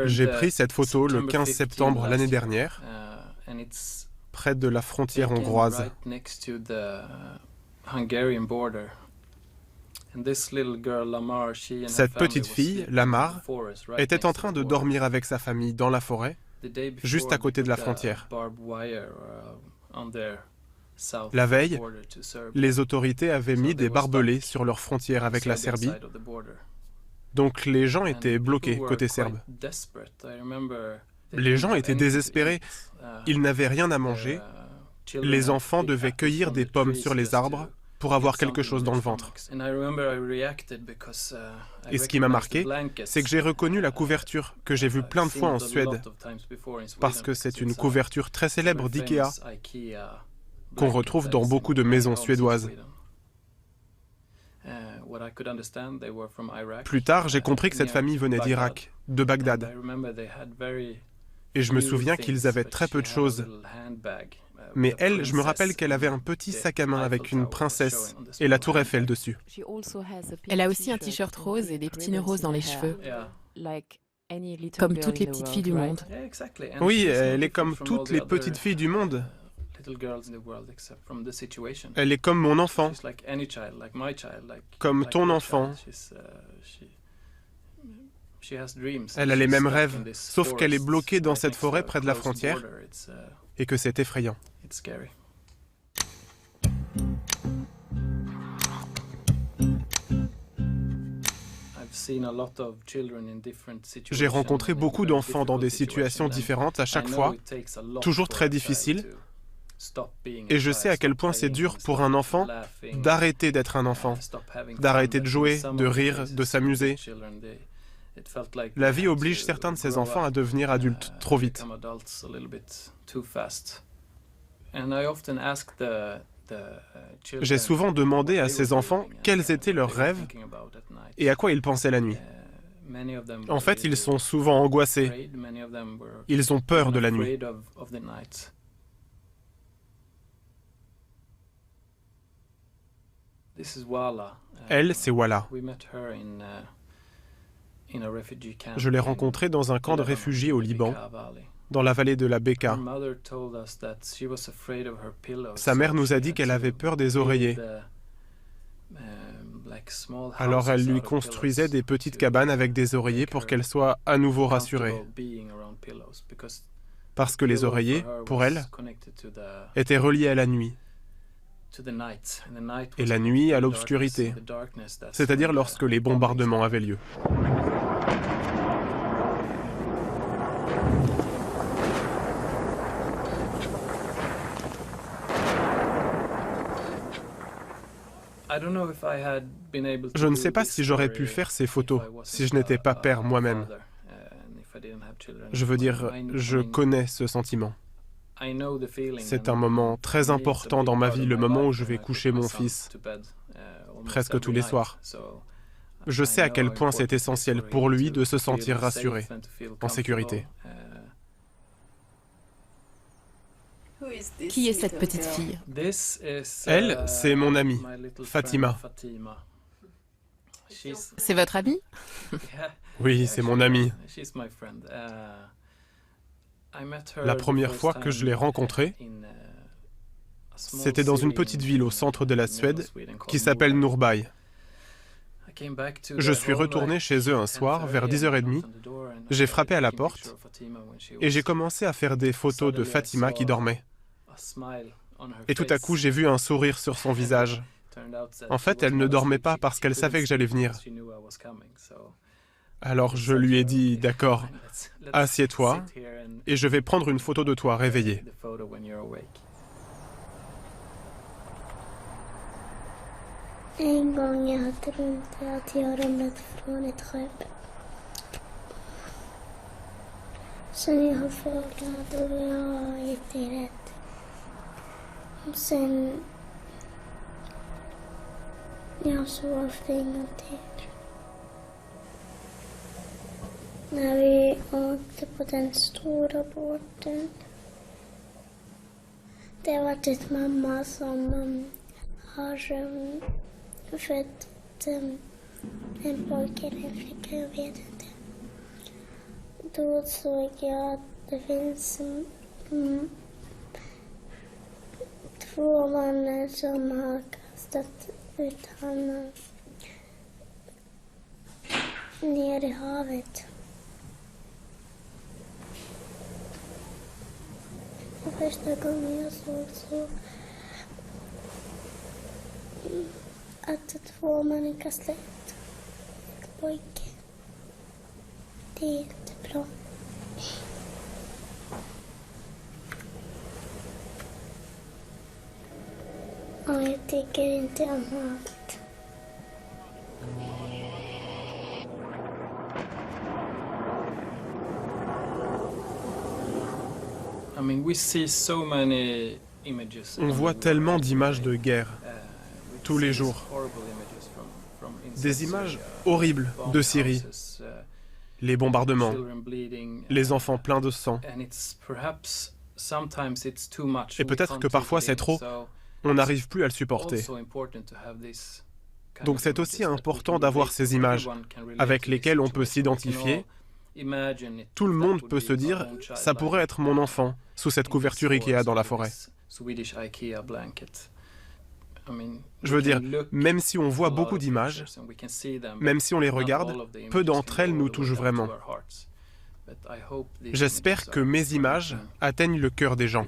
J'ai pris cette photo le 15 septembre l'année dernière, près de la frontière hongroise. Cette petite fille, Lamar, était en train de dormir avec sa famille dans la forêt, juste à côté de la frontière. La veille, les autorités avaient mis des barbelés sur leur frontière avec la Serbie, donc les gens étaient bloqués côté serbe. Les gens étaient désespérés, ils n'avaient rien à manger, les enfants devaient cueillir des pommes sur les arbres pour avoir quelque chose dans le ventre. Et ce qui m'a marqué, c'est que j'ai reconnu la couverture que j'ai vue plein de fois en Suède, parce que c'est une couverture très célèbre d'IKEA, qu'on retrouve dans beaucoup de maisons suédoises. Plus tard, j'ai compris que cette famille venait d'Irak, de Bagdad. Et je me souviens qu'ils avaient très peu de choses. Mais elle, je me rappelle qu'elle avait un petit sac à main avec une princesse et la tour Eiffel dessus. Elle a aussi un t-shirt rose et des petits nœuds roses dans les cheveux, comme toutes les petites filles du monde. Oui, elle est comme toutes les petites filles du monde. Elle est comme mon enfant, comme ton enfant. Elle a les mêmes rêves, sauf qu'elle est bloquée dans cette forêt près de la frontière et que c'est effrayant. J'ai rencontré beaucoup d'enfants dans des situations différentes à chaque fois, toujours très difficiles, et je sais à quel point c'est dur pour un enfant d'arrêter d'être un enfant, d'arrêter de jouer, de rire, de s'amuser. La vie oblige certains de ces enfants à devenir adultes trop vite. J'ai souvent demandé à ces enfants quels étaient leurs rêves et à quoi ils pensaient la nuit. En fait, ils sont souvent angoissés. Ils ont peur de la nuit. Elle, c'est Wala. Je l'ai rencontrée dans un camp de réfugiés au Liban, dans la vallée de la Bekaa. Sa mère nous a dit qu'elle avait peur des oreillers. Alors elle lui construisait des petites cabanes avec des oreillers pour qu'elle soit à nouveau rassurée. Parce que les oreillers, pour elle, étaient reliés à la nuit. Et la nuit à l'obscurité, c'est-à-dire lorsque les bombardements avaient lieu. Je ne sais pas si j'aurais pu faire ces photos si je n'étais pas père moi-même. Je veux dire, je connais ce sentiment. C'est un moment très important dans ma vie, le moment où je vais coucher mon fils, presque tous les soirs. Je sais à quel point c'est essentiel pour lui de se sentir rassuré, en sécurité. Qui est cette petite fille? Elle, c'est mon amie, Fatima. C'est votre amie? Oui, c'est mon amie. La première fois que je l'ai rencontrée, c'était dans une petite ville au centre de la Suède qui s'appelle Norrby. Je suis retourné chez eux un soir vers 10h30, j'ai frappé à la porte et j'ai commencé à faire des photos de Fatima qui dormait. Et tout à coup, j'ai vu un sourire sur son visage. En fait, elle ne dormait pas parce qu'elle savait que j'allais venir. Alors je lui ai dit, d'accord, assieds-toi et je vais prendre une photo de toi réveillé. En gång jag hade drömt att jag ramlat från ett skepp. Sen jag har frågat och jag har jätterädd. Sen jag sov en gång till. När vi åkte på den stora båten. Det har varit ett mamma som har fött en pojke eller en flicka, jag vet inte. Då såg jag att det finns två män som har kastat ut honom ner i havet. Och första gången jag såg så att två män kastade ut en pojke. Det är inte bra. Och jag tycker inte om havet. On voit tellement d'images de guerre, tous les jours. Des images horribles de Syrie, les bombardements, les enfants pleins de sang. Et peut-être que parfois c'est trop, on n'arrive plus à le supporter. Donc c'est aussi important d'avoir ces images avec lesquelles on peut s'identifier. Tout le monde peut se dire, ça pourrait être mon enfant, sous cette couverture Ikea dans la forêt. Je veux dire, même si on voit beaucoup d'images, même si on les regarde, peu d'entre elles nous touchent vraiment. J'espère que mes images atteignent le cœur des gens.